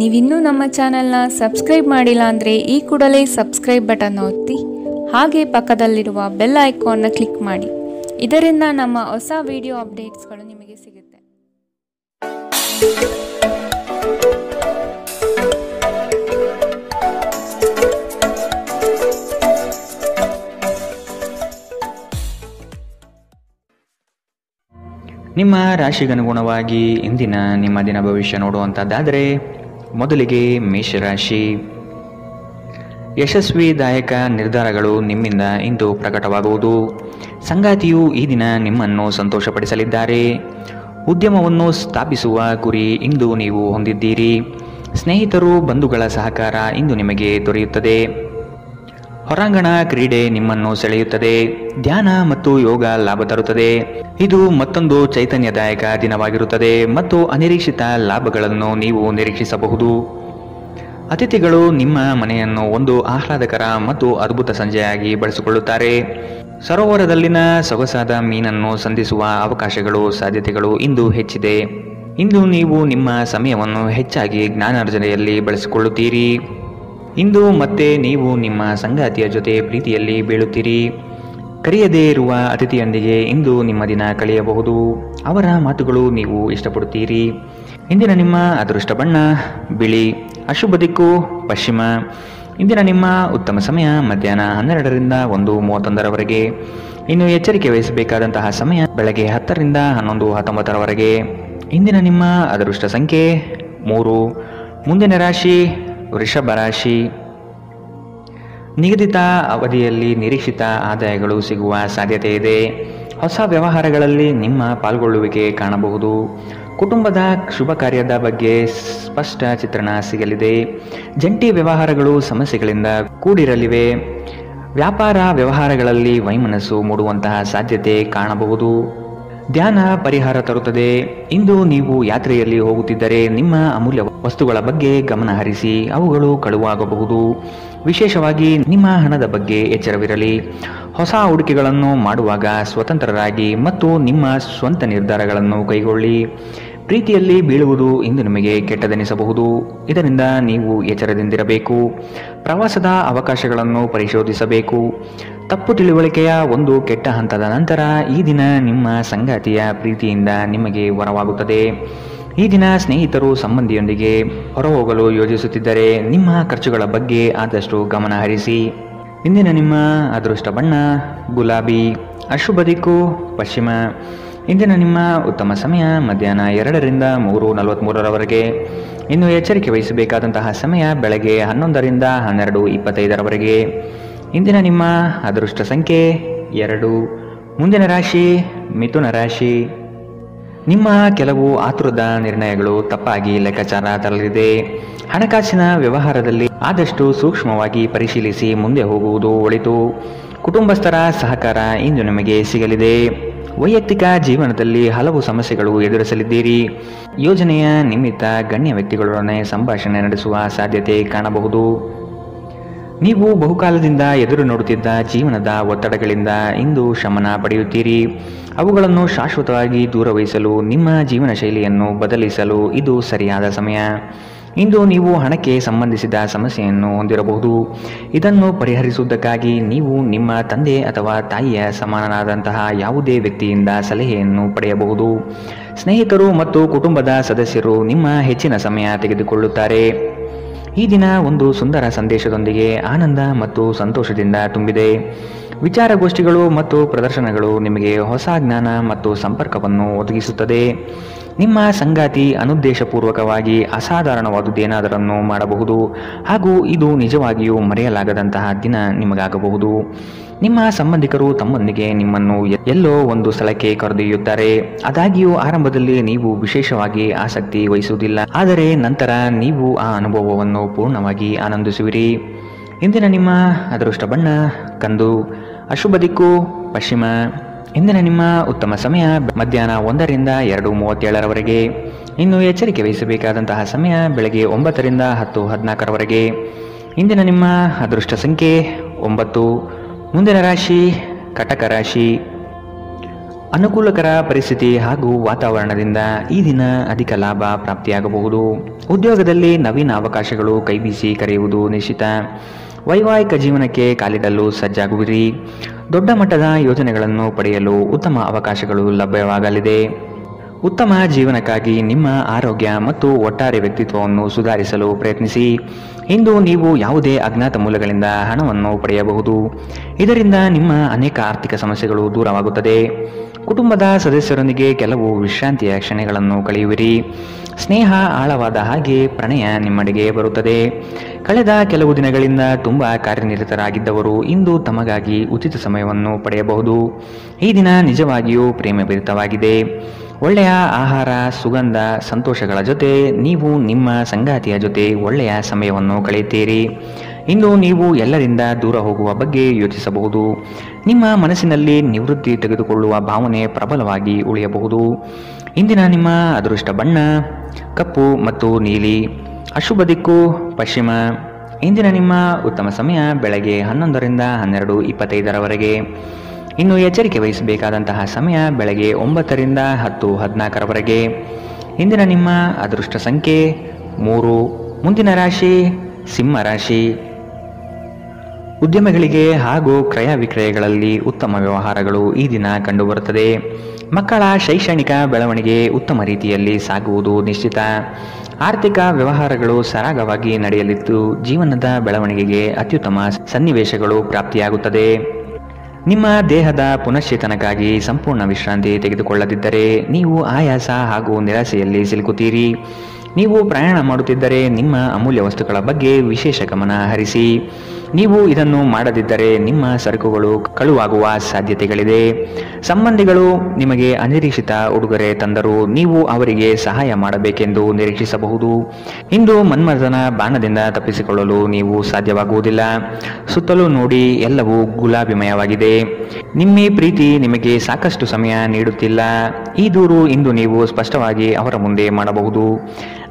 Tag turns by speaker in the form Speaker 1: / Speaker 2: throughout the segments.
Speaker 1: ನೀವಿನ್ನೂ ನಮ್ಮ ಚಾನೆಲ್ನ ಸಬ್ಸ್ಕ್ರೈಬ್ ಮಾಡಿಲ್ಲ ಅಂದರೆ ಈ ಕೂಡಲೇ ಸಬ್ಸ್ಕ್ರೈಬ್ ಬಟನ್ ಒತ್ತಿ ಹಾಗೆ ಪಕ್ಕದಲ್ಲಿರುವ ಬೆಲ್ ಐಕಾನ್ನ ಕ್ಲಿಕ್ ಮಾಡಿ. ಇದರಿಂದ ನಮ್ಮ ಹೊಸ ವಿಡಿಯೋ ಅಪ್ಡೇಟ್ಸ್ಗಳು ನಿಮಗೆ ಸಿಗುತ್ತೆ.
Speaker 2: ನಿಮ್ಮ ರಾಶಿಗನುಗುಣವಾಗಿ ಇಂದಿನ ನಿಮ್ಮ ದಿನ ಭವಿಷ್ಯ ನೋಡುವಂಥದ್ದಾದರೆ ಮೊದಲಿಗೆ ಮೇಷರಾಶಿ. ಯಶಸ್ವಿದಾಯಕ ನಿರ್ಧಾರಗಳು ನಿಮ್ಮಿಂದ ಇಂದು ಪ್ರಕಟವಾಗುವುದು. ಸಂಗಾತಿಯು ಈ ದಿನ ನಿಮ್ಮನ್ನು ಸಂತೋಷಪಡಿಸಲಿದ್ದಾರೆ. ಉದ್ಯಮವನ್ನು ಸ್ಥಾಪಿಸುವ ಗುರಿ ಇಂದು ನೀವು ಹೊಂದಿದ್ದೀರಿ. ಸ್ನೇಹಿತರು ಬಂಧುಗಳ ಸಹಕಾರ ಇಂದು ನಿಮಗೆ ದೊರೆಯುತ್ತದೆ. ಹೊರಾಂಗಣ ಕ್ರೀಡೆ ನಿಮ್ಮನ್ನು ಸೆಳೆಯುತ್ತದೆ. ಧ್ಯಾನ ಮತ್ತು ಯೋಗ ಲಾಭ ತರುತ್ತದೆ. ಇದು ಮತ್ತೊಂದು ಚೈತನ್ಯದಾಯಕ ದಿನವಾಗಿರುತ್ತದೆ ಮತ್ತು ಅನಿರೀಕ್ಷಿತ ಲಾಭಗಳನ್ನು ನೀವು ನಿರೀಕ್ಷಿಸಬಹುದು. ಅತಿಥಿಗಳು ನಿಮ್ಮ ಮನೆಯನ್ನು ಒಂದು ಆಹ್ಲಾದಕರ ಮತ್ತು ಅದ್ಭುತ ಸಂಜೆಯಾಗಿ ಬಳಸಿಕೊಳ್ಳುತ್ತಾರೆ. ಸರೋವರದಲ್ಲಿನ ಸೊಗಸಾದ ಮೀನನ್ನು ಸಂಧಿಸುವ ಅವಕಾಶಗಳು ಸಾಧ್ಯತೆಗಳು ಇಂದು ಹೆಚ್ಚಿದೆ. ಇಂದು ನೀವು ನಿಮ್ಮ ಸಮಯವನ್ನು ಹೆಚ್ಚಾಗಿ ಜ್ಞಾನಾರ್ಜನೆಯಲ್ಲಿ ಬಳಸಿಕೊಳ್ಳುತ್ತೀರಿ. ಇಂದು ಮತ್ತೆ ನೀವು ನಿಮ್ಮ ಸಂಗಾತಿಯ ಜೊತೆ ಪ್ರೀತಿಯಲ್ಲಿ ಬೀಳುತ್ತೀರಿ. ಕರೆಯದೇ ಇರುವ ಅತಿಥಿಯೊಂದಿಗೆ ಇಂದು ನಿಮ್ಮ ದಿನ ಕಳೆಯಬಹುದು. ಅವರ ಮಾತುಗಳು ನೀವು ಇಷ್ಟಪಡುತ್ತೀರಿ. ಇಂದಿನ ನಿಮ್ಮ ಅದೃಷ್ಟ ಬಣ್ಣ ಬಿಳಿ. ಅಶುಭ ದಿಕ್ಕು ಪಶ್ಚಿಮ. ಇಂದಿನ ನಿಮ್ಮ ಉತ್ತಮ ಸಮಯ ಮಧ್ಯಾಹ್ನ 12ರಿಂದ 1:31ರವರೆಗೆ. ಇನ್ನು ಎಚ್ಚರಿಕೆ ವಹಿಸಬೇಕಾದಂತಹ ಸಮಯ ಬೆಳಗ್ಗೆ 10ರಿಂದ 11:19ರವರೆಗೆ. ಇಂದಿನ ನಿಮ್ಮ ಅದೃಷ್ಟ ಸಂಖ್ಯೆ 3. ಮುಂದಿನ ರಾಶಿ ವೃಷಭ ರಾಶಿ. ನಿಗದಿತ ಅವಧಿಯಲ್ಲಿ ನಿರೀಕ್ಷಿತ ಆದಾಯಗಳು ಸಿಗುವ ಸಾಧ್ಯತೆ ಇದೆ. ಹೊಸ ವ್ಯವಹಾರಗಳಲ್ಲಿ ನಿಮ್ಮ ಪಾಲ್ಗೊಳ್ಳುವಿಕೆ ಕಾಣಬಹುದು. ಕುಟುಂಬದ ಶುಭ ಕಾರ್ಯದ ಬಗ್ಗೆ ಸ್ಪಷ್ಟ ಚಿತ್ರಣ ಸಿಗಲಿದೆ. ಜಂಟಿ ವ್ಯವಹಾರಗಳು ಸಮಸ್ಯೆಗಳಿಂದ ಕೂಡಿರಲಿವೆ. ವ್ಯಾಪಾರ ವ್ಯವಹಾರಗಳಲ್ಲಿ ವೈಮನಸ್ಸು ಮೂಡುವಂತಹ ಸಾಧ್ಯತೆ ಕಾಣಬಹುದು. ಧ್ಯಾನ ಪರಿಹಾರ ತರುತ್ತದೆ. ಇಂದು ನೀವು ಯಾತ್ರೆಯಲ್ಲಿ ಹೋಗುತ್ತಿದ್ದರೆ ನಿಮ್ಮ ಅಮೂಲ್ಯ ವಸ್ತುಗಳ ಬಗ್ಗೆ ಗಮನ ಹರಿಸಿ. ಅವುಗಳು ಕಳುವಾಗಬಹುದು. ವಿಶೇಷವಾಗಿ ನಿಮ್ಮ ಹಣದ ಬಗ್ಗೆ ಎಚ್ಚರವಿರಲಿ. ಹೊಸ ಹೂಡಿಕೆಗಳನ್ನು ಮಾಡುವಾಗ ಸ್ವತಂತ್ರರಾಗಿ ಮತ್ತು ನಿಮ್ಮ ಸ್ವಂತ ನಿರ್ಧಾರಗಳನ್ನು ಕೈಗೊಳ್ಳಿ. ಪ್ರೀತಿಯಲ್ಲಿ ಬೀಳುವುದು ಇಂದು ನಿಮಗೆ ಕೆಟ್ಟದೆನಿಸಬಹುದು. ಇದರಿಂದ ನೀವು ಎಚ್ಚರದಿಂದಿರಬೇಕು. ಪ್ರವಾಸದ ಅವಕಾಶಗಳನ್ನು ಪರಿಶೋಧಿಸಬೇಕು. ತಪ್ಪು ತಿಳುವಳಿಕೆಯ ಒಂದು ಕೆಟ್ಟ ಹಂತದ ನಂತರ ಈ ದಿನ ನಿಮ್ಮ ಸಂಗಾತಿಯ ಪ್ರೀತಿಯಿಂದ ನಿಮಗೆ ವರವಾಗುತ್ತದೆ. ಈ ದಿನ ಸ್ನೇಹಿತರು ಸಂಬಂಧಿಯೊಂದಿಗೆ ಹೊರಹೋಗಲು ಯೋಜಿಸುತ್ತಿದ್ದರೆ ನಿಮ್ಮ ಖರ್ಚುಗಳ ಬಗ್ಗೆ ಆದಷ್ಟು ಗಮನ ಹರಿಸಿ. ಇಂದಿನ ನಿಮ್ಮ ಅದೃಷ್ಟ ಬಣ್ಣ ಗುಲಾಬಿ. ಅಶುಭ ದಿಕ್ಕು ಪಶ್ಚಿಮ. ಇಂದಿನ ನಿಮ್ಮ ಉತ್ತಮ ಸಮಯ ಮಧ್ಯಾಹ್ನ 2ರಿಂದ 3:43ರವರೆಗೆ. ಇನ್ನು ಎಚ್ಚರಿಕೆ ವಹಿಸಬೇಕಾದಂತಹ ಸಮಯ ಬೆಳಗ್ಗೆ 11ರಿಂದ 12:25ರವರೆಗೆ. ಇಂದಿನ ನಿಮ್ಮ ಅದೃಷ್ಟ ಸಂಖ್ಯೆ 2. ಮುಂದಿನ ರಾಶಿ ಮಿಥುನ ರಾಶಿ. ನಿಮ್ಮ ಕೆಲವು ಆತುರದ ನಿರ್ಣಯಗಳು ತಪ್ಪಾಗಿ ಲೆಕ್ಕಾಚಾರ ತರಲಿದೆ. ಹಣಕಾಸಿನ ವ್ಯವಹಾರದಲ್ಲಿ ಆದಷ್ಟು ಸೂಕ್ಷ್ಮವಾಗಿ ಪರಿಶೀಲಿಸಿ ಮುಂದೆ ಹೋಗುವುದು ಒಳಿತು. ಕುಟುಂಬಸ್ಥರ ಸಹಕಾರ ಇಂದು ನಿಮಗೆ ಸಿಗಲಿದೆ. ವೈಯಕ್ತಿಕ ಜೀವನದಲ್ಲಿ ಹಲವು ಸಮಸ್ಯೆಗಳು ಎದುರಿಸಲಿದ್ದೀರಿ. ಯೋಜನೆಯ ನಿಮಿತ್ತ ಗಣ್ಯ ವ್ಯಕ್ತಿಗಳೊಡನೆ ಸಂಭಾಷಣೆ ನಡೆಸುವ ಸಾಧ್ಯತೆ ಕಾಣಬಹುದು. ನೀವು ಬಹುಕಾಲದಿಂದ ಎದುರು ನೋಡುತ್ತಿದ್ದ ಜೀವನದ ಒತ್ತಡಗಳಿಂದ ಇಂದು ಶಮನ ಪಡೆಯುತ್ತೀರಿ. ಅವುಗಳನ್ನು ಶಾಶ್ವತವಾಗಿ ದೂರವಹಿಸಲು ನಿಮ್ಮ ಜೀವನ ಶೈಲಿಯನ್ನು ಬದಲಿಸಲು ಇದು ಸರಿಯಾದ ಸಮಯ. ಇಂದು ನೀವು ಹಣಕ್ಕೆ ಸಂಬಂಧಿಸಿದ ಸಮಸ್ಯೆಯನ್ನು ಹೊಂದಿರಬಹುದು. ಇದನ್ನು ಪರಿಹರಿಸುವುದಕ್ಕಾಗಿ ನೀವು ನಿಮ್ಮ ತಂದೆ ಅಥವಾ ತಾಯಿಯ ಸಮಾನನಾದಂತಹ ಯಾವುದೇ ವ್ಯಕ್ತಿಯಿಂದ ಸಲಹೆಯನ್ನು ಪಡೆಯಬಹುದು. ಸ್ನೇಹಿತರು ಮತ್ತು ಕುಟುಂಬದ ಸದಸ್ಯರು ನಿಮ್ಮ ಹೆಚ್ಚಿನ ಸಮಯ ತೆಗೆದುಕೊಳ್ಳುತ್ತಾರೆ. ಈ ದಿನ ಒಂದು ಸುಂದರ ಸಂದೇಶದೊಂದಿಗೆ ಆನಂದ ಮತ್ತು ಸಂತೋಷದಿಂದ ತುಂಬಿದೆ. ವಿಚಾರಗೋಷ್ಠಿಗಳು ಮತ್ತು ಪ್ರದರ್ಶನಗಳು ನಿಮಗೆ ಹೊಸ ಜ್ಞಾನ ಮತ್ತು ಸಂಪರ್ಕವನ್ನು ಒದಗಿಸುತ್ತದೆ. ನಿಮ್ಮ ಸಂಗಾತಿ ಅನುದ್ದೇಶಪೂರ್ವಕವಾಗಿ ಅಸಾಧಾರಣವಾದುದೇನಾದರನ್ನು ಮಾಡಬಹುದು ಹಾಗೂ ಇದು ನಿಜವಾಗಿಯೂ ಮರೆಯಲಾಗದಂತಹ ದಿನ ನಿಮಗಾಗಬಹುದು. ನಿಮ್ಮ ಸಂಬಂಧಿಕರು ತಮ್ಮೊಂದಿಗೆ ನಿಮ್ಮನ್ನು ಎಲ್ಲೋ ಒಂದು ಸ್ಥಳಕ್ಕೆ ಕರೆದೊಯ್ಯುತ್ತಾರೆ. ಆದಾಗ್ಯೂ ಆರಂಭದಲ್ಲಿ ನೀವು ವಿಶೇಷವಾಗಿ ಆಸಕ್ತಿ ವಹಿಸುವುದಿಲ್ಲ, ಆದರೆ ನಂತರ ನೀವು ಆ ಅನುಭವವನ್ನು ಪೂರ್ಣವಾಗಿ ಆನಂದಿಸುವಿರಿ. ಇಂದಿನ ನಿಮ್ಮ ಅದೃಷ್ಟ ಬಣ್ಣ ಕಂದು. ಅಶುಭ ದಿಕ್ಕು ಪಶ್ಚಿಮ. ಇಂದಿನ ನಿಮ್ಮ ಉತ್ತಮ ಸಮಯ ಮಧ್ಯಾಹ್ನ 1ರಿಂದ 2:37ರವರೆಗೆ. ಇನ್ನು ಎಚ್ಚರಿಕೆ ವಹಿಸಬೇಕಾದಂತಹ ಸಮಯ ಬೆಳಗ್ಗೆ 9ರಿಂದ 10:14ರವರೆಗೆ. ಇಂದಿನ ನಿಮ್ಮ ಅದೃಷ್ಟ ಸಂಖ್ಯೆ 9. ಮುಂದಿನ ರಾಶಿ ಕಟಕ ರಾಶಿ. ಅನುಕೂಲಕರ ಪರಿಸ್ಥಿತಿ ಹಾಗೂ ವಾತಾವರಣದಿಂದ ಈ ದಿನ ಅಧಿಕ ಲಾಭ ಪ್ರಾಪ್ತಿಯಾಗಬಹುದು. ಉದ್ಯೋಗದಲ್ಲಿ ನವೀನ ಅವಕಾಶಗಳು ಕೈಬೀಸಿ ಕರೆಯುವುದು ನಿಶ್ಚಿತ. ವೈವಾಹಿಕ ಜೀವನಕ್ಕೆ ಕಾಲಿಡಲು ಸಜ್ಜಾಗುವಿರಿ. ದೊಡ್ಡ ಮಟ್ಟದ ಯೋಜನೆಗಳನ್ನು ಪಡೆಯಲು ಉತ್ತಮ ಅವಕಾಶಗಳು ಲಭ್ಯವಾಗಲಿದೆ. ಉತ್ತಮ ಜೀವನಕ್ಕಾಗಿ ನಿಮ್ಮ ಆರೋಗ್ಯ ಮತ್ತು ಒಟ್ಟಾರೆ ವ್ಯಕ್ತಿತ್ವವನ್ನು ಸುಧಾರಿಸಲು ಪ್ರಯತ್ನಿಸಿ. ಇಂದು ನೀವು ಯಾವುದೇ ಅಜ್ಞಾತ ಮೂಲಗಳಿಂದ ಹಣವನ್ನು ಪಡೆಯಬಹುದು. ಇದರಿಂದ ನಿಮ್ಮ ಅನೇಕ ಆರ್ಥಿಕ ಸಮಸ್ಯೆಗಳು ದೂರವಾಗುತ್ತದೆ. ಕುಟುಂಬದ ಸದಸ್ಯರೊಂದಿಗೆ ಕೆಲವು ವಿಶ್ರಾಂತಿಯ ಕ್ಷಣಗಳನ್ನು ಕಳೆಯುವಿರಿ. ಸ್ನೇಹ ಆಳವಾದ ಹಾಗೆ ಪ್ರಣಯ ನಿಮ್ಮಡೆಗೆ ಬರುತ್ತದೆ. ಕಳೆದ ಕೆಲವು ದಿನಗಳಿಂದ ತುಂಬ ಕಾರ್ಯನಿರತರಾಗಿದ್ದವರು ಇಂದು ತಮಗಾಗಿ ಉಚಿತ ಸಮಯವನ್ನು ಪಡೆಯಬಹುದು. ಈ ದಿನ ನಿಜವಾಗಿಯೂ ಪ್ರೇಮಭರಿತವಾಗಿದೆ. ಒಳ್ಳೆಯ ಆಹಾರ, ಸುಗಂಧ, ಸಂತೋಷಗಳ ಜೊತೆ ನೀವು ನಿಮ್ಮ ಸಂಗಾತಿಯ ಜೊತೆ ಒಳ್ಳೆಯ ಸಮಯವನ್ನು ಕಳೆಯುತ್ತೀರಿ. ಇಂದು ನೀವು ಎಲ್ಲರಿಂದ ದೂರ ಹೋಗುವ ಬಗ್ಗೆ ಯೋಚಿಸಬಹುದು. ನಿಮ್ಮ ಮನಸ್ಸಿನಲ್ಲಿ ನಿವೃತ್ತಿ ತೆಗೆದುಕೊಳ್ಳುವ ಭಾವನೆ ಪ್ರಬಲವಾಗಿ ಉಳಿಯಬಹುದು. ಇಂದಿನ ನಿಮ್ಮ ಅದೃಷ್ಟ ಬಣ್ಣ ಕಪ್ಪು ಮತ್ತು ನೀಲಿ. ಅಶುಭ ದಿಕ್ಕು ಪಶ್ಚಿಮ. ಇಂದಿನ ನಿಮ್ಮ ಉತ್ತಮ ಸಮಯ ಬೆಳಗ್ಗೆ 11ರಿಂದ 12:25 ಇನ್ನು ಎಚ್ಚರಿಕೆ ವಹಿಸಬೇಕಾದಂತಹ ಸಮಯ ಬೆಳಗ್ಗೆ 9ರಿಂದ 10:14 ಇಂದಿನ ನಿಮ್ಮ ಅದೃಷ್ಟ ಸಂಖ್ಯೆ 3. ಮುಂದಿನ ರಾಶಿ ಸಿಂಹ ರಾಶಿ. ಉದ್ಯಮಗಳಿಗೆ ಹಾಗೂ ಕ್ರಯ ವಿಕ್ರಯಗಳಲ್ಲಿ ಉತ್ತಮ ವ್ಯವಹಾರಗಳು ಈ ದಿನ ಕಂಡುಬರುತ್ತದೆ. ಮಕ್ಕಳ ಶೈಕ್ಷಣಿಕ ಬೆಳವಣಿಗೆ ಉತ್ತಮ ರೀತಿಯಲ್ಲಿ ಸಾಗುವುದು ನಿಶ್ಚಿತ. ಆರ್ಥಿಕ ವ್ಯವಹಾರಗಳು ಸರಾಗವಾಗಿ ನಡೆಯಲಿದ್ದು ಜೀವನದ ಬೆಳವಣಿಗೆಗೆ ಅತ್ಯುತ್ತಮ ಸನ್ನಿವೇಶಗಳು ಪ್ರಾಪ್ತಿಯಾಗುತ್ತದೆ. ನಿಮ್ಮ ದೇಹದ ಪುನಶ್ಚೇತನಕ್ಕಾಗಿ ಸಂಪೂರ್ಣ ವಿಶ್ರಾಂತಿ ತೆಗೆದುಕೊಳ್ಳದಿದ್ದರೆ ನೀವು ಆಯಾಸ ಹಾಗೂ ನಿರಾಸೆಯಲ್ಲಿ ಸಿಲುಕುತ್ತೀರಿ. ನೀವು ಪ್ರಯಾಣ ಮಾಡುತ್ತಿದ್ದರೆ ನಿಮ್ಮ ಅಮೂಲ್ಯ ವಸ್ತುಗಳ ಬಗ್ಗೆ ವಿಶೇಷ ಗಮನ ಹರಿಸಿ. ನೀವು ಇದನ್ನು ಮಾಡದಿದ್ದರೆ ನಿಮ್ಮ ಸರಕುಗಳು ಕಳುವಾಗುವ ಸಾಧ್ಯತೆಗಳಿದೆ. ಸಂಬಂಧಿಗಳು ನಿಮಗೆ ಅನಿರೀಕ್ಷಿತ ಉಡುಗೊರೆ ತಂದರೂ ನೀವು ಅವರಿಗೆ ಸಹಾಯ ಮಾಡಬೇಕೆಂದು ನಿರೀಕ್ಷಿಸಬಹುದು. ಇಂದು ಮನ್ಮಥನ ಬಾಣದಿಂದ ತಪ್ಪಿಸಿಕೊಳ್ಳಲು ನೀವು ಸಾಧ್ಯವಾಗುವುದಿಲ್ಲ. ಸುತ್ತಲೂ ನೋಡಿ, ಎಲ್ಲವೂ ಗುಲಾಬಿಮಯವಾಗಿದೆ. ನಿಮ್ಮ ಪ್ರೀತಿ ನಿಮಗೆ ಸಾಕಷ್ಟು ಸಮಯ ನೀಡುತ್ತಿಲ್ಲ. ಈ ದೂರು ಇಂದು ನೀವು ಸ್ಪಷ್ಟವಾಗಿ ಅವರ ಮುಂದೆ ಮಾಡಬಹುದು.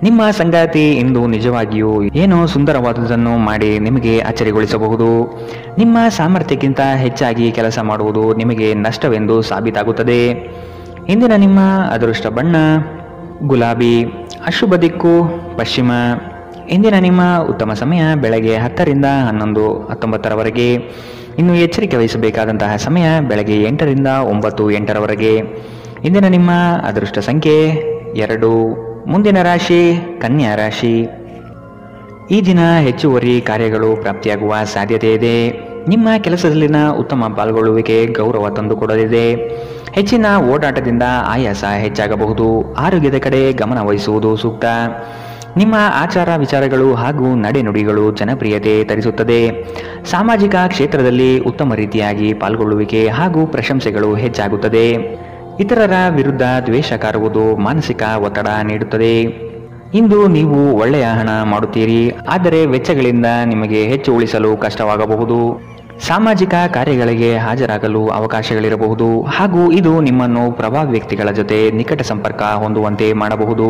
Speaker 2: ನಿಮ್ಮ ಸಂಗಾತಿ ಇಂದು ನಿಜವಾಗಿಯೂ ಏನೋ ಸುಂದರವಾದುದನ್ನು ಮಾಡಿ ನಿಮಗೆ ಅಚ್ಚರಿಗೊಳಿಸಬಹುದು. ನಿಮ್ಮ ಸಾಮರ್ಥ್ಯಕ್ಕಿಂತ ಹೆಚ್ಚಾಗಿ ಕೆಲಸ ಮಾಡುವುದು ನಿಮಗೆ ನಷ್ಟವೆಂದು ಸಾಬೀತಾಗುತ್ತದೆ. ಇಂದಿನ ನಿಮ್ಮ ಅದೃಷ್ಟ ಬಣ್ಣ ಗುಲಾಬಿ. ಅಶುಭ ದಿಕ್ಕು ಪಶ್ಚಿಮ. ಇಂದಿನ ನಿಮ್ಮ ಉತ್ತಮ ಸಮಯ ಬೆಳಗ್ಗೆ 10ರಿಂದ 11:19 ಇನ್ನು ಎಚ್ಚರಿಕೆ ವಹಿಸಬೇಕಾದಂತಹ ಸಮಯ ಬೆಳಗ್ಗೆ 8ರಿಂದ 9:08 ಇಂದಿನ ನಿಮ್ಮ ಅದೃಷ್ಟ ಸಂಖ್ಯೆ 2. ಮುಂದಿನ ರಾಶಿ ಕನ್ಯಾ ರಾಶಿ. ಈ ದಿನ ಹೆಚ್ಚುವರಿ ಕಾರ್ಯಗಳು ಪ್ರಾಪ್ತಿಯಾಗುವ ಸಾಧ್ಯತೆ ಇದೆ. ನಿಮ್ಮ ಕೆಲಸದಲ್ಲಿನ ಉತ್ತಮ ಪಾಲ್ಗೊಳ್ಳುವಿಕೆ ಗೌರವ ತಂದುಕೊಡಲಿದೆ. ಹೆಚ್ಚಿನ ಓಡಾಟದಿಂದ ಆಯಾಸ ಹೆಚ್ಚಾಗಬಹುದು. ಆರೋಗ್ಯದ ಕಡೆ ಗಮನ ವಹಿಸುವುದು ಸೂಕ್ತ. ನಿಮ್ಮ ಆಚಾರ ವಿಚಾರಗಳು ಹಾಗೂ ನಡೆನುಡಿಗಳು ಜನಪ್ರಿಯತೆ ತರಿಸುತ್ತದೆ. ಸಾಮಾಜಿಕ ಕ್ಷೇತ್ರದಲ್ಲಿ ಉತ್ತಮ ರೀತಿಯಾಗಿ ಪಾಲ್ಗೊಳ್ಳುವಿಕೆ ಹಾಗೂ ಪ್ರಶಂಸೆಗಳು ಹೆಚ್ಚಾಗುತ್ತದೆ. ಇತರರ ವಿರುದ್ಧ ದ್ವೇಷ ಕಾರುವುದು ಮಾನಸಿಕ ಒತ್ತಡ ನೀಡುತ್ತದೆ. ಇಂದು ನೀವು ಒಳ್ಳೆಯ ಹಣ ಮಾಡುತ್ತೀರಿ, ಆದರೆ ವೆಚ್ಚಗಳಿಂದ ನಿಮಗೆ ಹೆಚ್ಚು ಉಳಿಸಲು ಕಷ್ಟವಾಗಬಹುದು. ಸಾಮಾಜಿಕ ಕಾರ್ಯಗಳಿಗೆ ಹಾಜರಾಗಲು ಅವಕಾಶಗಳಿರಬಹುದು ಹಾಗೂ ಇದು ನಿಮ್ಮನ್ನು ಪ್ರಭಾವಿ ವ್ಯಕ್ತಿಗಳ ಜೊತೆ ನಿಕಟ ಸಂಪರ್ಕ ಹೊಂದುವಂತೆ ಮಾಡಬಹುದು.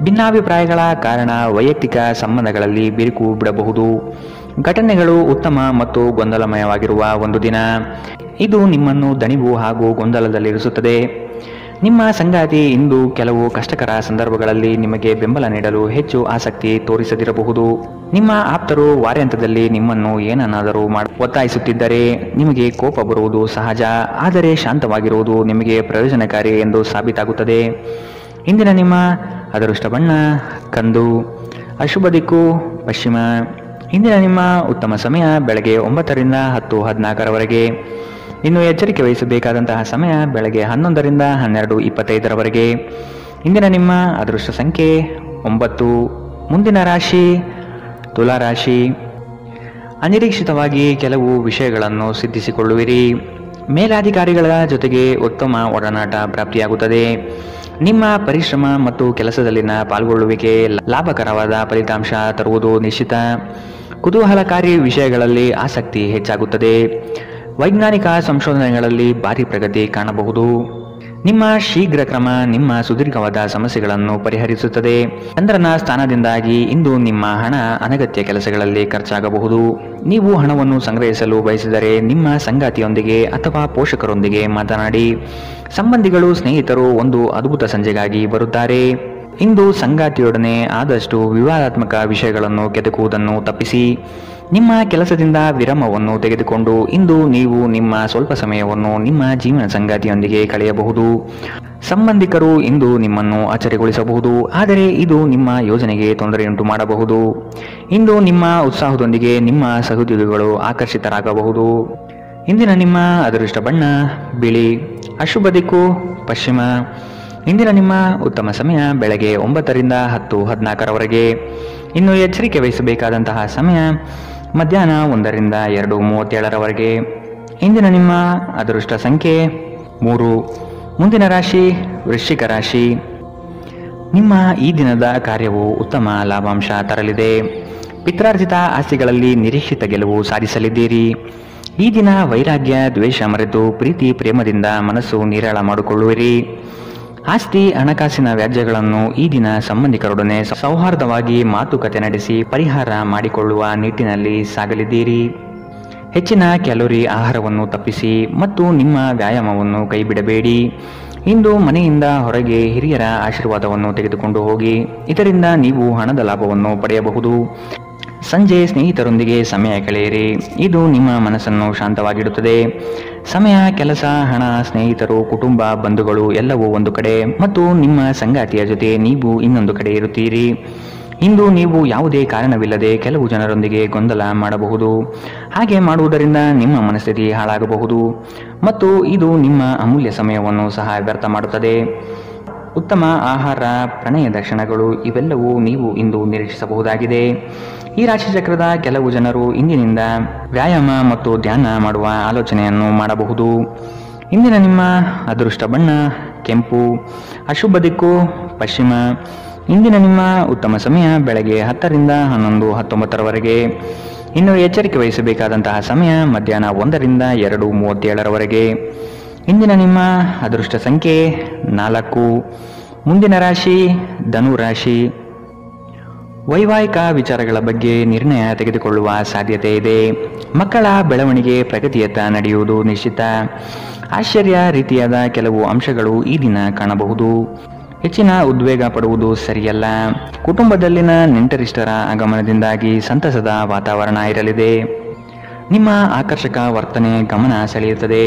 Speaker 2: ಭಿನ್ನಾಭಿಪ್ರಾಯಗಳ ಕಾರಣ ವೈಯಕ್ತಿಕ ಸಂಬಂಧಗಳಲ್ಲಿ ಬಿರುಕು ಬಿಡಬಹುದು. ಘಟನೆಗಳು ಉತ್ತಮ ಮತ್ತು ಗೊಂದಲಮಯವಾಗಿರುವ ಒಂದು ದಿನ. ಇದು ನಿಮ್ಮನ್ನು ದಣಿವು ಹಾಗೂ ಗೊಂದಲದಲ್ಲಿರಿಸುತ್ತದೆ. ನಿಮ್ಮ ಸಂಗಾತಿ ಇಂದು ಕೆಲವು ಕಷ್ಟಕರ ಸಂದರ್ಭಗಳಲ್ಲಿ ನಿಮಗೆ ಬೆಂಬಲ ನೀಡಲು ಹೆಚ್ಚು ಆಸಕ್ತಿ ತೋರಿಸದಿರಬಹುದು. ನಿಮ್ಮ ಆಪ್ತರು ವಾರಾಂತ್ಯದಲ್ಲಿ ನಿಮ್ಮನ್ನು ಏನನ್ನಾದರೂ ಒತ್ತಾಯಿಸುತ್ತಿದ್ದರೆ ನಿಮಗೆ ಕೋಪ ಬರುವುದು ಸಹಜ, ಆದರೆ ಶಾಂತವಾಗಿರುವುದು ನಿಮಗೆ ಪ್ರಯೋಜನಕಾರಿ ಎಂದು ಸಾಬೀತಾಗುತ್ತದೆ. ಇಂದಿನ ನಿಮ್ಮ ಅದೃಷ್ಟ ಬಣ್ಣ ಕಂದು. ಅಶುಭ ದಿಕ್ಕು ಪಶ್ಚಿಮ. ಇಂದಿನ ನಿಮ್ಮ ಉತ್ತಮ ಸಮಯ ಬೆಳಗ್ಗೆ 9ರಿಂದ 10:14 ಇನ್ನು ಎಚ್ಚರಿಕೆ ವಹಿಸಬೇಕಾದಂತಹ ಸಮಯ ಬೆಳಗ್ಗೆ 11ರಿಂದ 12:25 ಇಂದಿನ ನಿಮ್ಮ ಅದೃಷ್ಟ ಸಂಖ್ಯೆ 9. ಮುಂದಿನ ರಾಶಿ ತುಲಾ ರಾಶಿ. ಅನಿರೀಕ್ಷಿತವಾಗಿ ಕೆಲವು ವಿಷಯಗಳನ್ನು ಸಿದ್ಧಿಸಿಕೊಳ್ಳುವಿರಿ. ಮೇಲಾಧಿಕಾರಿಗಳ ಜೊತೆಗೆ ಉತ್ತಮ ಒಡನಾಟ ಪ್ರಾಪ್ತಿಯಾಗುತ್ತದೆ. ನಿಮ್ಮ ಪರಿಶ್ರಮ ಮತ್ತು ಕೆಲಸದಲ್ಲಿನ ಪಾಲ್ಗೊಳ್ಳುವಿಕೆ ಲಾಭಕರವಾದ ಫಲಿತಾಂಶ ತರುವುದು ನಿಶ್ಚಿತ. ಕುತೂಹಲಕಾರಿ ವಿಷಯಗಳಲ್ಲಿ ಆಸಕ್ತಿ ಹೆಚ್ಚಾಗುತ್ತದೆ. ವೈಜ್ಞಾನಿಕ ಸಂಶೋಧನೆಗಳಲ್ಲಿ ಭಾರಿ ಪ್ರಗತಿ ಕಾಣಬಹುದು. ನಿಮ್ಮ ಶೀಘ್ರ ಕ್ರಮ ನಿಮ್ಮ ಸುದೀರ್ಘವಾದ ಸಮಸ್ಯೆಗಳನ್ನು ಪರಿಹರಿಸುತ್ತದೆ. ಚಂದ್ರನ ಸ್ಥಾನದಿಂದಾಗಿ ಇಂದು ನಿಮ್ಮ ಹಣ ಅನಗತ್ಯ ಕೆಲಸಗಳಲ್ಲಿ ಖರ್ಚಾಗಬಹುದು. ನೀವು ಹಣವನ್ನು ಸಂಗ್ರಹಿಸಲು ಬಯಸಿದರೆ ನಿಮ್ಮ ಸಂಗಾತಿಯೊಂದಿಗೆ ಅಥವಾ ಪೋಷಕರೊಂದಿಗೆ ಮಾತನಾಡಿ. ಸಂಬಂಧಿಗಳು, ಸ್ನೇಹಿತರು ಒಂದು ಅದ್ಭುತ ಸಂಜೆಗಾಗಿ ಬರುತ್ತಾರೆ. ಇಂದು ಸಂಗಾತಿಯೊಡನೆ ಆದಷ್ಟು ವಿವಾದಾತ್ಮಕ ವಿಷಯಗಳನ್ನು ಕೆದಕುವುದನ್ನು ತಪ್ಪಿಸಿ. ನಿಮ್ಮ ಕೆಲಸದಿಂದ ವಿರಾಮವನ್ನು ತೆಗೆದುಕೊಂಡು ಇಂದು ನೀವು ನಿಮ್ಮ ಸ್ವಲ್ಪ ಸಮಯವನ್ನು ನಿಮ್ಮ ಜೀವನ ಸಂಗಾತಿಯೊಂದಿಗೆ ಕಳೆಯಬಹುದು. ಸಂಬಂಧಿಕರು ಇಂದು ನಿಮ್ಮನ್ನು ಅಚ್ಚರಿಗೊಳಿಸಬಹುದು, ಆದರೆ ಇದು ನಿಮ್ಮ ಯೋಜನೆಗೆ ತೊಂದರೆಯುಂಟು ಮಾಡಬಹುದು. ಇಂದು ನಿಮ್ಮ ಉತ್ಸಾಹದೊಂದಿಗೆ ನಿಮ್ಮ ಸಹೋದ್ಯೋಗಿಗಳು ಆಕರ್ಷಿತರಾಗಬಹುದು. ಇಂದಿನ ನಿಮ್ಮ ಅದೃಷ್ಟ ಬಣ್ಣ ಬಿಳಿ. ಅಶುಭ ದಿಕ್ಕು ಪಶ್ಚಿಮ. ಇಂದಿನ ನಿಮ್ಮ ಉತ್ತಮ ಸಮಯ ಬೆಳಗ್ಗೆ 9ರಿಂದ 10:14ರವರೆಗೆ. ಇನ್ನು ಎಚ್ಚರಿಕೆ ವಹಿಸಬೇಕಾದಂತಹ ಸಮಯ ಮಧ್ಯಾಹ್ನ 1ರಿಂದ 2:37ರವರೆಗೆ. ಇಂದಿನ ನಿಮ್ಮ ಅದೃಷ್ಟ ಸಂಖ್ಯೆ 3. ಮುಂದಿನ ರಾಶಿ ವೃಶ್ಚಿಕ ರಾಶಿ. ನಿಮ್ಮ ಈ ದಿನದ ಕಾರ್ಯವು ಉತ್ತಮ ಲಾಭಾಂಶ ತರಲಿದೆ. ಪಿತ್ರಾರ್ಜಿತ ಆಸ್ತಿಗಳಲ್ಲಿ ನಿರೀಕ್ಷಿತ ಗೆಲುವು ಸಾಧಿಸಲಿದ್ದೀರಿ. ಈ ದಿನ ವೈರಾಗ್ಯ ದ್ವೇಷ ಮರೆತು ಪ್ರೀತಿ ಪ್ರೇಮದಿಂದ ಮನಸ್ಸು ನಿರಾಳ ಮಾಡಿಕೊಳ್ಳುವಿರಿ. ಆಸ್ತಿ ಹಣಕಾಸಿನ ವ್ಯಾಜ್ಯಗಳನ್ನು ಈ ದಿನ ಸಂಬಂಧಿಕರೊಡನೆ ಸೌಹಾರ್ದವಾಗಿ ಮಾತುಕತೆ ನಡೆಸಿ ಪರಿಹಾರ ಮಾಡಿಕೊಳ್ಳುವ ನಿಟ್ಟಿನಲ್ಲಿ ಸಾಗಲಿದ್ದೀರಿ. ಹೆಚ್ಚಿನ ಕ್ಯಾಲೋರಿ ಆಹಾರವನ್ನು ತಪ್ಪಿಸಿ ಮತ್ತು ನಿಮ್ಮ ವ್ಯಾಯಾಮವನ್ನು ಕೈಬಿಡಬೇಡಿ. ಇಂದು ಮನೆಯಿಂದ ಹೊರಗೆ ಹಿರಿಯರ ಆಶೀರ್ವಾದವನ್ನು ತೆಗೆದುಕೊಂಡು ಹೋಗಿ, ಇದರಿಂದ ನೀವು ಹಣದ ಲಾಭವನ್ನು ಪಡೆಯಬಹುದು. ಸಂಜೆ ಸ್ನೇಹಿತರೊಂದಿಗೆ ಸಮಯ ಕಳೆಯಿರಿ, ಇದು ನಿಮ್ಮ ಮನಸ್ಸನ್ನು ಶಾಂತವಾಗಿಡುತ್ತದೆ. ಸಮಯ, ಕೆಲಸ, ಹಣ, ಸ್ನೇಹಿತರು, ಕುಟುಂಬ, ಬಂಧುಗಳು ಎಲ್ಲವೂ ಒಂದು ಕಡೆ ಮತ್ತು ನಿಮ್ಮ ಸಂಗಾತಿಯ ಜೊತೆ ನೀವು ಇನ್ನೊಂದು ಕಡೆ ಇರುತ್ತೀರಿ. ಇಂದು ನೀವು ಯಾವುದೇ ಕಾರಣವಿಲ್ಲದೆ ಕೆಲವು ಜನರೊಂದಿಗೆ ಗೊಂದಲ ಮಾಡಬಹುದು. ಹಾಗೆ ಮಾಡುವುದರಿಂದ ನಿಮ್ಮ ಮನಸ್ಥಿತಿ ಹಾಳಾಗಬಹುದು ಮತ್ತು ಇದು ನಿಮ್ಮ ಅಮೂಲ್ಯ ಸಮಯವನ್ನು ಸಹ ವ್ಯರ್ಥ ಮಾಡುತ್ತದೆ. ಉತ್ತಮ ಆಹಾರ, ಪ್ರಣಯದ ಕ್ಷಣಗಳು ಇವೆಲ್ಲವೂ ನೀವು ಇಂದು ನಿರೀಕ್ಷಿಸಬಹುದಾಗಿದೆ. ಈ ರಾಶಿಚಕ್ರದ ಕೆಲವು ಜನರು ಇಂದಿನಿಂದ ವ್ಯಾಯಾಮ ಮತ್ತು ಧ್ಯಾನ ಮಾಡುವ ಆಲೋಚನೆಯನ್ನು ಮಾಡಬಹುದು. ಇಂದಿನ ನಿಮ್ಮ ಅದೃಷ್ಟ ಬಣ್ಣ ಕೆಂಪು. ಅಶುಭ ದಿಕ್ಕು ಪಶ್ಚಿಮ. ಇಂದಿನ ನಿಮ್ಮ ಉತ್ತಮ ಸಮಯ ಬೆಳಗ್ಗೆ 10ರಿಂದ 11:19ರವರೆಗೆ. ಇನ್ನು ಎಚ್ಚರಿಕೆ ವಹಿಸಬೇಕಾದಂತಹ ಸಮಯ ಮಧ್ಯಾಹ್ನ 1ರಿಂದ 2:37ರವರೆಗೆ. ಇಂದಿನ ನಿಮ್ಮ ಅದೃಷ್ಟ ಸಂಖ್ಯೆ 4. ಮುಂದಿನ ರಾಶಿ ಧನು ರಾಶಿ. ವೈವಾಹಿಕ ವಿಚಾರಗಳ ಬಗ್ಗೆ ನಿರ್ಣಯ ತೆಗೆದುಕೊಳ್ಳುವ ಸಾಧ್ಯತೆ ಇದೆ. ಮಕ್ಕಳ ಬೆಳವಣಿಗೆ ಪ್ರಗತಿಯತ್ತ ನಡೆಯುವುದು ನಿಶ್ಚಿತ. ಆಶ್ಚರ್ಯ ರೀತಿಯಾದ ಕೆಲವು ಅಂಶಗಳು ಈ ದಿನ ಕಾಣಬಹುದು. ಹೆಚ್ಚಿನ ಉದ್ವೇಗ ಪಡುವುದು ಸರಿಯಲ್ಲ. ಕುಟುಂಬದಲ್ಲಿನ ನೆಂಟರಿಷ್ಟರ ಆಗಮನದಿಂದಾಗಿ ಸಂತಸದ ವಾತಾವರಣ ಇರಲಿದೆ. ನಿಮ್ಮ ಆಕರ್ಷಕ ವರ್ತನೆ ಗಮನ ಸೆಳೆಯುತ್ತದೆ.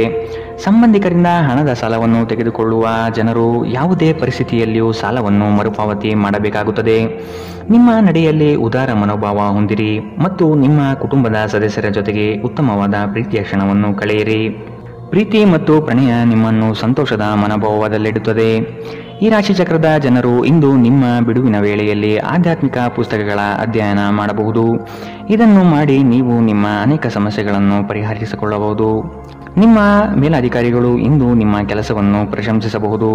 Speaker 2: ಸಂಬಂಧಿಕರಿಂದ ಹಣದ ಸಾಲವನ್ನು ತೆಗೆದುಕೊಳ್ಳುವ ಜನರು ಯಾವುದೇ ಪರಿಸ್ಥಿತಿಯಲ್ಲಿಯೂ ಸಾಲವನ್ನು ಮರುಪಾವತಿ ಮಾಡಬೇಕಾಗುತ್ತದೆ. ನಿಮ್ಮ ನಡೆಯಲ್ಲಿ ಉದಾರ ಮನೋಭಾವ ಹೊಂದಿರಿ ಮತ್ತು ನಿಮ್ಮ ಕುಟುಂಬದ ಸದಸ್ಯರ ಜೊತೆಗೆ ಉತ್ತಮವಾದ ಪ್ರೀತಿಯ ಕ್ಷಣವನ್ನು ಕಳೆಯಿರಿ. ಪ್ರೀತಿ ಮತ್ತು ಪ್ರಣಯ ನಿಮ್ಮನ್ನು ಸಂತೋಷದ ಮನೋಭಾವದಲ್ಲಿಡುತ್ತದೆ. ಈ ರಾಶಿಚಕ್ರದ ಜನರು ಇಂದು ನಿಮ್ಮ ಬಿಡುವಿನ ವೇಳೆಯಲ್ಲಿ ಆಧ್ಯಾತ್ಮಿಕ ಪುಸ್ತಕಗಳ ಅಧ್ಯಯನ ಮಾಡಬಹುದು. ಇದನ್ನು ಮಾಡಿ ನೀವು ನಿಮ್ಮ ಅನೇಕ ಸಮಸ್ಯೆಗಳನ್ನು ಪರಿಹರಿಸಿಕೊಳ್ಳಬಹುದು. ನಿಮ್ಮ ಮೇಲಾಧಿಕಾರಿಗಳು ಇಂದು ನಿಮ್ಮ ಕೆಲಸವನ್ನು ಪ್ರಶಂಸಿಸಬಹುದು.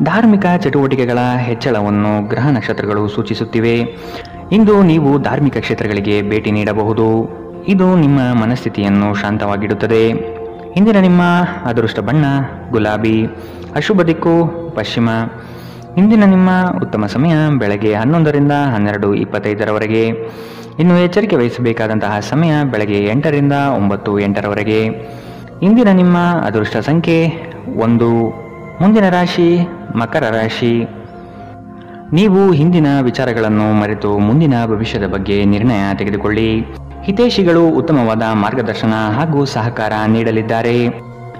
Speaker 2: ಧಾರ್ಮಿಕ ಚಟುವಟಿಕೆಗಳ ಹೆಚ್ಚಳವನ್ನು ಗ್ರಹ ನಕ್ಷತ್ರಗಳು ಸೂಚಿಸುತ್ತಿವೆ. ಇಂದು ನೀವು ಧಾರ್ಮಿಕ ಕ್ಷೇತ್ರಗಳಿಗೆ ಭೇಟಿ ನೀಡಬಹುದು. ಇದು ನಿಮ್ಮ ಮನಸ್ಥಿತಿಯನ್ನು ಶಾಂತವಾಗಿಡುತ್ತದೆ. ಇಂದಿನ ನಿಮ್ಮ ಅದೃಷ್ಟ ಬಣ್ಣ ಗುಲಾಬಿ. ಅಶುಭ ದಿಕ್ಕು ಪಶ್ಚಿಮ. ಇಂದಿನ ನಿಮ್ಮ ಉತ್ತಮ ಸಮಯ ಬೆಳಗ್ಗೆ 11ರಿಂದ 12:25ರವರೆಗೆ. ಇನ್ನು ಎಚ್ಚರಿಕೆ ವಹಿಸಬೇಕಾದಂತಹ ಸಮಯ ಬೆಳಗ್ಗೆ 8ರಿಂದ 9:08ರವರೆಗೆ. ಇಂದಿನ ನಿಮ್ಮ ಅದೃಷ್ಟ ಸಂಖ್ಯೆ 1. ಮುಂದಿನ ರಾಶಿ ಮಕರ ರಾಶಿ. ನೀವು ಹಿಂದಿನ ವಿಚಾರಗಳನ್ನು ಮರೆತು ಮುಂದಿನ ಭವಿಷ್ಯದ ಬಗ್ಗೆ ನಿರ್ಣಯ ತೆಗೆದುಕೊಳ್ಳಿ. ಹಿತೈಷಿಗಳು ಉತ್ತಮವಾದ ಮಾರ್ಗದರ್ಶನ ಹಾಗೂ ಸಹಕಾರ ನೀಡಲಿದ್ದಾರೆ.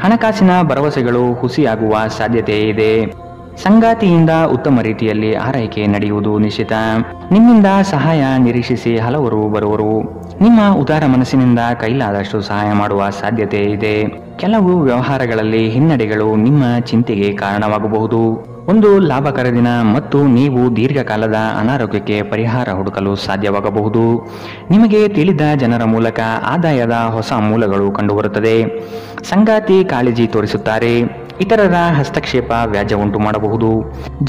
Speaker 2: ಹಣಕಾಸಿನ ಭರವಸೆಗಳು ಹುಸಿಯಾಗುವ ಸಾಧ್ಯತೆ ಇದೆ. ಸಂಗಾತಿಯಿಂದ ಉತ್ತಮ ರೀತಿಯಲ್ಲಿ ಆರೈಕೆ ನಡೆಯುವುದು ನಿಶ್ಚಿತ. ನಿಮ್ಮಿಂದ ಸಹಾಯ ನಿರೀಕ್ಷಿಸಿ ಹಲವರು ಬರುವರು. ನಿಮ್ಮ ಉದಾರ ಮನಸ್ಸಿನಿಂದ ಕೈಲಾದಷ್ಟು ಸಹಾಯ ಮಾಡುವ ಸಾಧ್ಯತೆ ಇದೆ. ಕೆಲವು ವ್ಯವಹಾರಗಳಲ್ಲಿ ಹಿನ್ನಡೆಗಳು ನಿಮ್ಮ ಚಿಂತೆಗೆ ಕಾರಣವಾಗಬಹುದು. ಒಂದು ಲಾಭಕರ ದಿನ ಮತ್ತು ನೀವು ದೀರ್ಘಕಾಲದ ಅನಾರೋಗ್ಯಕ್ಕೆ ಪರಿಹಾರ ಹುಡುಕಲು ಸಾಧ್ಯವಾಗಬಹುದು. ನಿಮಗೆ ತಿಳಿದ ಜನರ ಮೂಲಕ ಆದಾಯದ ಹೊಸ ಮೂಲಗಳು ಕಂಡುಬರುತ್ತದೆ. ಸಂಗಾತಿ ಕಾಳಜಿ ತೋರಿಸುತ್ತಾರೆ. ಇತರರ ಹಸ್ತಕ್ಷೇಪ ವ್ಯಾಜ್ಯ ಉಂಟು ಮಾಡಬಹುದು.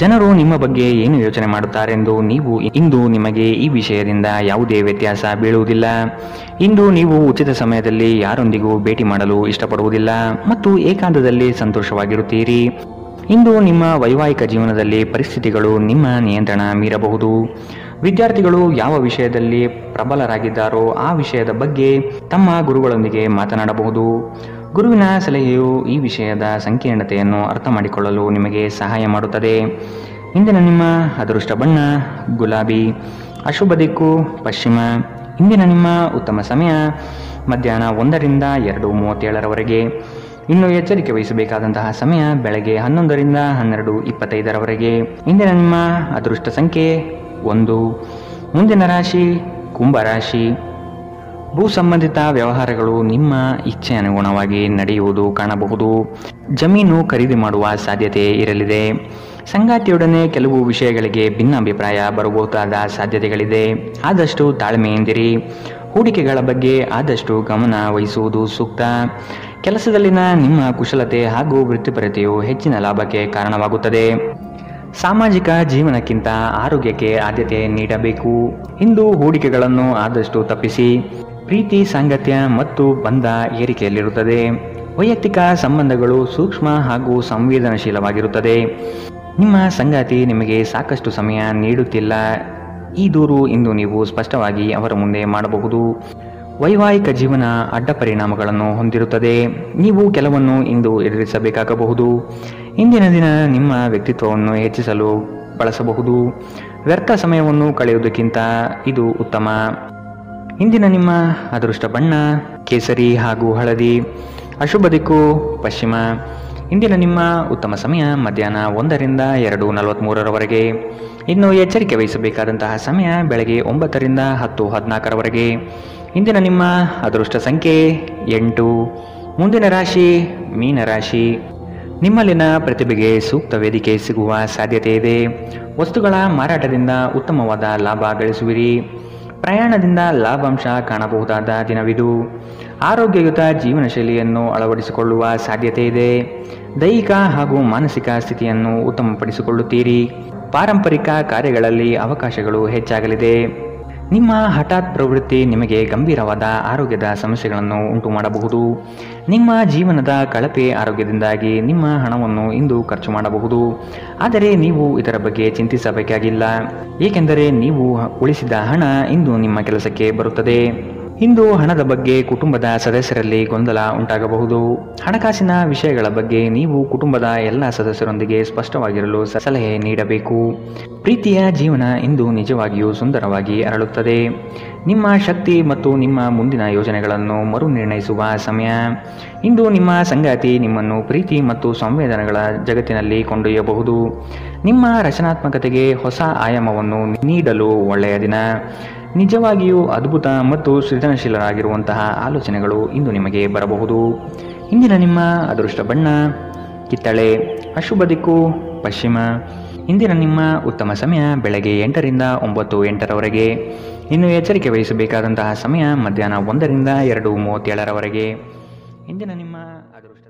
Speaker 2: ಜನರು ನಿಮ್ಮ ಬಗ್ಗೆ ಏನು ಯೋಚನೆ ಮಾಡುತ್ತಾರೆಂದು ನೀವು ಇಂದು ನಿಮಗೆ ಈ ವಿಷಯದಿಂದ ಯಾವುದೇ ವ್ಯತ್ಯಾಸ ಬೀಳುವುದಿಲ್ಲ. ಇಂದು ನೀವು ಉಚಿತ ಸಮಯದಲ್ಲಿ ಯಾರೊಂದಿಗೂ ಭೇಟಿ ಮಾಡಲು ಇಷ್ಟಪಡುವುದಿಲ್ಲ ಮತ್ತು ಏಕಾಂತದಲ್ಲಿ ಸಂತೋಷವಾಗಿರುತ್ತೀರಿ. ಇಂದು ನಿಮ್ಮ ವೈವಾಹಿಕ ಜೀವನದಲ್ಲಿ ಪರಿಸ್ಥಿತಿಗಳು ನಿಮ್ಮ ನಿಯಂತ್ರಣ ಮೀರಬಹುದು. ವಿದ್ಯಾರ್ಥಿಗಳು ಯಾವ ವಿಷಯದಲ್ಲಿ ಪ್ರಬಲರಾಗಿದ್ದಾರೋ ಆ ವಿಷಯದ ಬಗ್ಗೆ ತಮ್ಮ ಗುರುಗಳೊಂದಿಗೆ ಮಾತನಾಡಬಹುದು. ಗುರುವಿನ ಸಲಹೆಯು ಈ ವಿಷಯದ ಸಂಕೀರ್ಣತೆಯನ್ನು ಅರ್ಥ ಮಾಡಿಕೊಳ್ಳಲು ನಿಮಗೆ ಸಹಾಯ ಮಾಡುತ್ತದೆ. ಇಂದಿನ ನಿಮ್ಮ ಅದೃಷ್ಟ ಬಣ್ಣ ಗುಲಾಬಿ, ಅಶುಭ ದಿಕ್ಕು ಪಶ್ಚಿಮ. ಇಂದಿನ ನಿಮ್ಮ ಉತ್ತಮ ಸಮಯ ಮಧ್ಯಾಹ್ನ 1ರಿಂದ 2:37ರವರೆಗೆ. ಇನ್ನು ಎಚ್ಚರಿಕೆ ವಹಿಸಬೇಕಾದಂತಹ ಸಮಯ ಬೆಳಗ್ಗೆ 11ರಿಂದ 12:25ರವರೆಗೆ. ಇಂದಿನ ನಿಮ್ಮ ಅದೃಷ್ಟ ಸಂಖ್ಯೆ 1. ಮುಂದಿನ ರಾಶಿ ಕುಂಭರಾಶಿ. ಭೂ ಸಂಬಂಧಿತ ವ್ಯವಹಾರಗಳು ನಿಮ್ಮ ಇಚ್ಛೆ ಅನುಗುಣವಾಗಿ ನಡೆಯುವುದು ಕಾಣಬಹುದು. ಜಮೀನು ಖರೀದಿ ಮಾಡುವ ಸಾಧ್ಯತೆ ಇರಲಿದೆ. ಸಂಗಾತಿಯೊಡನೆ ಕೆಲವು ವಿಷಯಗಳಿಗೆ ಭಿನ್ನಾಭಿಪ್ರಾಯ ಬರಬಹುದಾದ ಸಾಧ್ಯತೆಗಳಿದೆ. ಆದಷ್ಟು ತಾಳ್ಮೆಯಿಂದಿರಿ. ಹೂಡಿಕೆಗಳ ಬಗ್ಗೆ ಆದಷ್ಟು ಗಮನ ವಹಿಸುವುದು ಸೂಕ್ತ. ಕೆಲಸದಲ್ಲಿನ ನಿಮ್ಮ ಕುಶಲತೆ ಹಾಗೂ ವೃತ್ತಿಪರತೆಯು ಹೆಚ್ಚಿನ ಲಾಭಕ್ಕೆ ಕಾರಣವಾಗುತ್ತದೆ. ಸಾಮಾಜಿಕ ಜೀವನಕ್ಕಿಂತ ಆರೋಗ್ಯಕ್ಕೆ ಆದ್ಯತೆ ನೀಡಬೇಕು. ಇಂದು ಹೂಡಿಕೆಗಳನ್ನು ಆದಷ್ಟು ತಪ್ಪಿಸಿ. ಪ್ರೀತಿ ಸಾಂಗತ್ಯ ಮತ್ತು ಬಂಧ ಏರಿಕೆಯಲ್ಲಿರುತ್ತದೆ. ವೈಯಕ್ತಿಕ ಸಂಬಂಧಗಳು ಸೂಕ್ಷ್ಮ ಹಾಗೂ ಸಂವೇದನಶೀಲವಾಗಿರುತ್ತದೆ. ನಿಮ್ಮ ಸಂಗಾತಿ ನಿಮಗೆ ಸಾಕಷ್ಟು ಸಮಯ ನೀಡುತ್ತಿಲ್ಲ. ಈ ದೂರು ಇಂದು ನೀವು ಸ್ಪಷ್ಟವಾಗಿ ಅವರ ಮುಂದೆ ಮಾಡಬಹುದು. ವೈವಾಹಿಕ ಜೀವನ ಅಡ್ಡ ಪರಿಣಾಮಗಳನ್ನು ಹೊಂದಿರುತ್ತದೆ. ನೀವು ಕೆಲವನ್ನು ಇಂದು ಎದುರಿಸಬೇಕಾಗಬಹುದು. ಇಂದಿನ ದಿನ ನಿಮ್ಮ ವ್ಯಕ್ತಿತ್ವವನ್ನು ಹೆಚ್ಚಿಸಲು ಬಳಸಬಹುದು. ವ್ಯರ್ಥ ಸಮಯವನ್ನು ಕಳೆಯುವುದಕ್ಕಿಂತ ಇದು ಉತ್ತಮ. ಇಂದಿನ ನಿಮ್ಮ ಅದೃಷ್ಟ ಬಣ್ಣ ಕೇಸರಿ ಹಾಗೂ ಹಳದಿ, ಅಶುಭ ದಿಕ್ಕು ಪಶ್ಚಿಮ. ಇಂದಿನ ನಿಮ್ಮ ಉತ್ತಮ ಸಮಯ ಮಧ್ಯಾಹ್ನ 1ರಿಂದ 2:43ರವರೆಗೆ. ಇನ್ನು ಎಚ್ಚರಿಕೆ ವಹಿಸಬೇಕಾದಂತಹ ಸಮಯ ಬೆಳಗ್ಗೆ 9ರಿಂದ 10:14ರವರೆಗೆ. ಇಂದಿನ ನಿಮ್ಮ ಅದೃಷ್ಟ ಸಂಖ್ಯೆ 8. ಮುಂದಿನ ರಾಶಿ ಮೀನರಾಶಿ. ನಿಮ್ಮಲ್ಲಿನ ಪ್ರತಿಭೆಗೆ ಸೂಕ್ತ ವೇದಿಕೆ ಸಿಗುವ ಸಾಧ್ಯತೆ ಇದೆ. ವಸ್ತುಗಳ ಮಾರಾಟದಿಂದ ಉತ್ತಮವಾದ ಲಾಭ ಗಳಿಸುವಿರಿ. ಪ್ರಯಾಣದಿಂದ ಲಾಭಾಂಶ ಕಾಣಬಹುದಾದ ದಿನವಿದು. ಆರೋಗ್ಯಯುತ ಜೀವನ ಶೈಲಿಯನ್ನು ಅಳವಡಿಸಿಕೊಳ್ಳುವ ಸಾಧ್ಯತೆ ಇದೆ. ದೈಹಿಕ ಹಾಗೂ ಮಾನಸಿಕ ಸ್ಥಿತಿಯನ್ನು ಉತ್ತಮಪಡಿಸಿಕೊಳ್ಳುತ್ತೀರಿ. ಪಾರಂಪರಿಕ ಕಾರ್ಯಗಳಲ್ಲಿ ಅವಕಾಶಗಳು ಹೆಚ್ಚಾಗಲಿದೆ. ನಿಮ್ಮ ಹಠಾತ್ ಪ್ರವೃತ್ತಿ ನಿಮಗೆ ಗಂಭೀರವಾದ ಆರೋಗ್ಯದ ಸಮಸ್ಯೆಗಳನ್ನು ಉಂಟು ಮಾಡಬಹುದು. ನಿಮ್ಮ ಜೀವನದ ಕಳಪೆ ಆರೋಗ್ಯದಿಂದಾಗಿ ನಿಮ್ಮ ಹಣವನ್ನು ಇಂದು ಖರ್ಚು ಮಾಡಬಹುದು. ಆದರೆ ನೀವು ಇದರ ಬಗ್ಗೆ ಚಿಂತಿಸಬೇಕಾಗಿಲ್ಲ, ಏಕೆಂದರೆ ನೀವು ಉಳಿಸಿದ ಹಣ ಇಂದು ನಿಮ್ಮ ಕೆಲಸಕ್ಕೆ ಬರುತ್ತದೆ. ಇಂದು ಹಣದ ಬಗ್ಗೆ ಕುಟುಂಬದ ಸದಸ್ಯರಲ್ಲಿ ಗೊಂದಲ ಉಂಟಾಗಬಹುದು. ಹಣಕಾಸಿನ ವಿಷಯಗಳ ಬಗ್ಗೆ ನೀವು ಕುಟುಂಬದ ಎಲ್ಲ ಸದಸ್ಯರೊಂದಿಗೆ ಸ್ಪಷ್ಟವಾಗಿರಲು ಸಲಹೆ ನೀಡಬೇಕು. ಪ್ರೀತಿಯ ಜೀವನ ಇಂದು ನಿಜವಾಗಿಯೂ ಸುಂದರವಾಗಿ ಅರಳುತ್ತದೆ. ನಿಮ್ಮ ಶಕ್ತಿ ಮತ್ತು ನಿಮ್ಮ ಮುಂದಿನ ಯೋಜನೆಗಳನ್ನು ಮರು ನಿರ್ಣಯಿಸುವ ಸಮಯ. ಇಂದು ನಿಮ್ಮ ಸಂಗಾತಿ ನಿಮ್ಮನ್ನು ಪ್ರೀತಿ ಮತ್ತು ಸಂವೇದನೆಗಳ ಜಗತ್ತಿನಲ್ಲಿ ಕೊಂಡೊಯ್ಯಬಹುದು. ನಿಮ್ಮ ರಚನಾತ್ಮಕತೆಗೆ ಹೊಸ ಆಯಾಮವನ್ನು ನೀಡಲು ಒಳ್ಳೆಯ ದಿನ. ನಿಜವಾಗಿಯೂ ಅದ್ಭುತ ಮತ್ತು ಸೃಜನಶೀಲರಾಗಿರುವಂತಹ ಆಲೋಚನೆಗಳು ಇಂದು ನಿಮಗೆ ಬರಬಹುದು. ಇಂದಿನ ನಿಮ್ಮ ಅದೃಷ್ಟ ಬಣ್ಣ ಕಿತ್ತಳೆ, ಅಶುಭ ದಿಕ್ಕು ಪಶ್ಚಿಮ. ಇಂದಿನ ನಿಮ್ಮ ಉತ್ತಮ ಸಮಯ ಬೆಳಗ್ಗೆ 8ರಿಂದ 9:08ರವರೆಗೆ. ಇನ್ನು ಎಚ್ಚರಿಕೆ ವಹಿಸಬೇಕಾದಂತಹ ಸಮಯ ಮಧ್ಯಾಹ್ನ 1ರಿಂದ 2:37ರವರೆಗೆ. ಇಂದಿನ ನಿಮ್ಮ ಅದೃಷ್ಟ